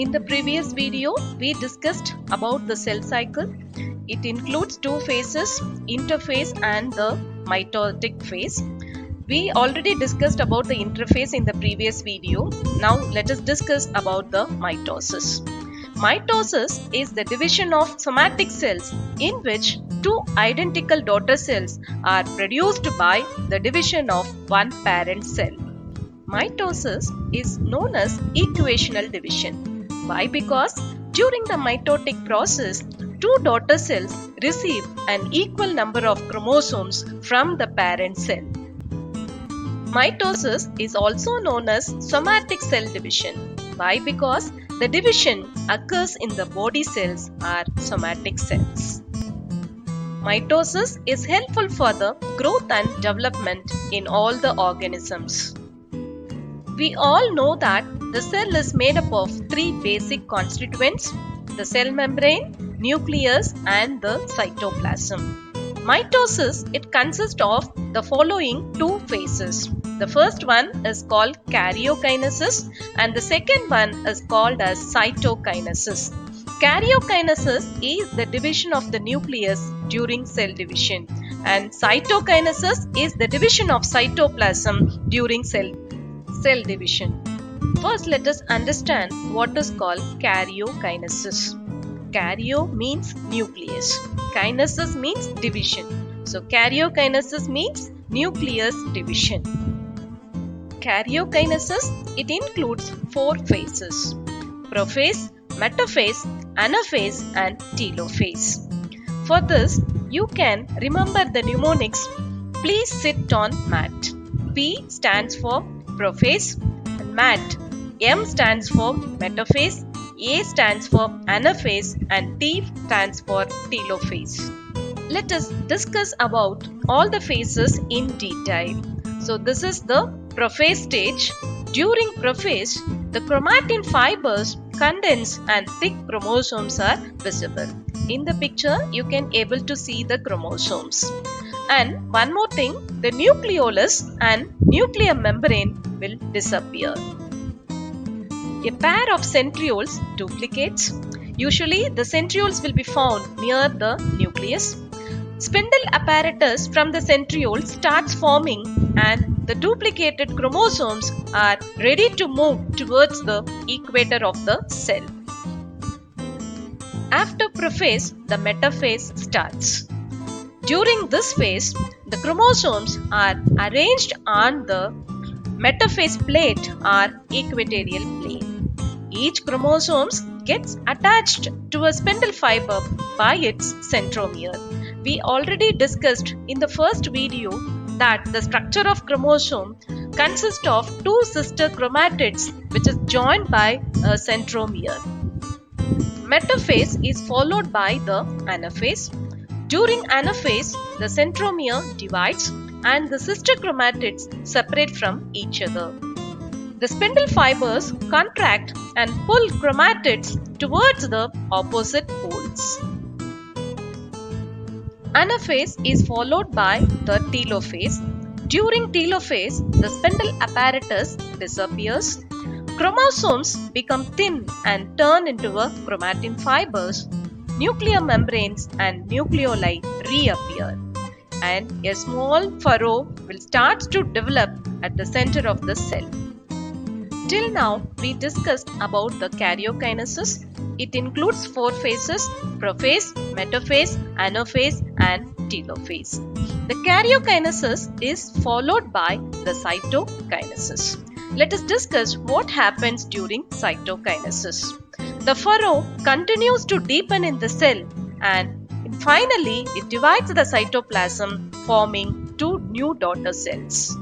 In the previous video, we discussed about the cell cycle. It includes two phases, interphase and the mitotic phase. We already discussed about the interphase in the previous video. Now let us discuss about the mitosis. Mitosis is the division of somatic cells in which two identical daughter cells are produced by the division of one parent cell. Mitosis is known as equational division. Why? Because during the mitotic process, two daughter cells receive an equal number of chromosomes from the parent cell. Mitosis is also known as somatic cell division. Why? Because the division occurs in the body cells or somatic cells. Mitosis is helpful for the growth and development in all the organisms. We all know that the cell is made up of three basic constituents: the cell membrane, nucleus and the cytoplasm. Mitosis, it consists of the following two phases. The first one is called karyokinesis and the second one is called as cytokinesis. Karyokinesis is the division of the nucleus during cell division and cytokinesis is the division of cytoplasm during cell division. First, let us understand what is called karyokinesis. Karyo means nucleus. Kinesis means division. So, karyokinesis means nucleus division. Karyokinesis, it includes four phases: prophase, metaphase, anaphase and telophase. For this, you can remember the mnemonics. Please sit on mat. P stands for prophase and mat. M stands for metaphase, A stands for anaphase and T stands for telophase. Let us discuss about all the phases in detail. So this is the prophase stage. During prophase, the chromatin fibers condense and thick chromosomes are visible. In the picture, you can able to see the chromosomes. And one more thing, the nucleolus and nuclear membrane will disappear. A pair of centrioles duplicates. Usually the centrioles will be found near the nucleus. Spindle apparatus from the centriole starts forming and the duplicated chromosomes are ready to move towards the equator of the cell. After prophase, the metaphase starts. During this phase, the chromosomes are arranged on the metaphase plate or equatorial plane. Each chromosome gets attached to a spindle fiber by its centromere. We already discussed in the first video that the structure of chromosome consists of two sister chromatids which is joined by a centromere. Metaphase is followed by the anaphase. During anaphase, the centromere divides and the sister chromatids separate from each other. The spindle fibers contract and pull chromatids towards the opposite poles. Anaphase is followed by the telophase. During telophase, the spindle apparatus disappears. Chromosomes become thin and turn into a chromatin fibers. Nuclear membranes and nucleoli reappear. And a small furrow will start to develop at the center of the cell. Till now, we discussed about the karyokinesis. It includes four phases: prophase, metaphase, anaphase and telophase. The karyokinesis is followed by the cytokinesis. Let us discuss what happens during cytokinesis. The furrow continues to deepen in the cell and finally it divides the cytoplasm, forming two new daughter cells.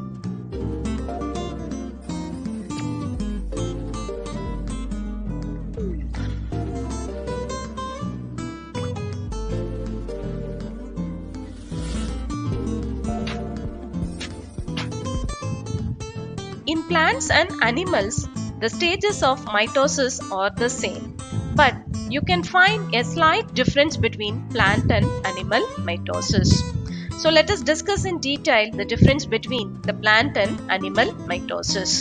In plants and animals, the stages of mitosis are the same, but you can find a slight difference between plant and animal mitosis. So let us discuss in detail the difference between the plant and animal mitosis.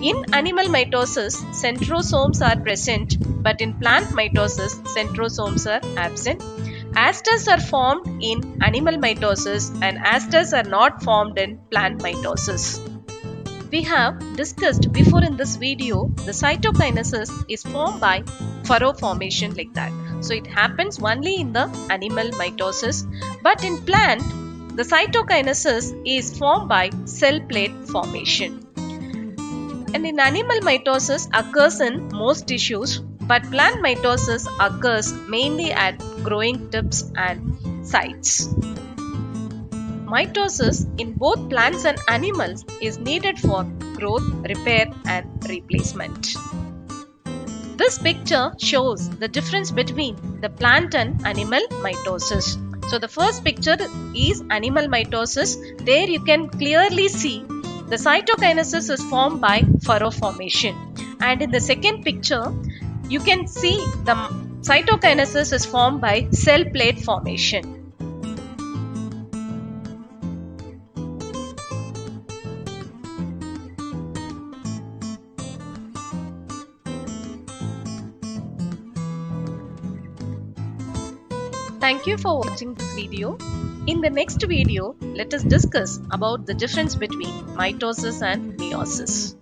In animal mitosis, centrosomes are present, but in plant mitosis, centrosomes are absent. Asters are formed in animal mitosis and asters are not formed in plant mitosis. We have discussed before in this video, the cytokinesis is formed by furrow formation like that. So it happens only in the animal mitosis, but in plant, the cytokinesis is formed by cell plate formation. And in animal mitosis occurs in most tissues, but plant mitosis occurs mainly at growing tips and sites. Mitosis in both plants and animals is needed for growth, repair and replacement. This picture shows the difference between the plant and animal mitosis. So the first picture is animal mitosis. There you can clearly see the cytokinesis is formed by furrow formation. And in the second picture, you can see the cytokinesis is formed by cell plate formation. Thank you for watching this video. In the next video, let us discuss about the difference between mitosis and meiosis.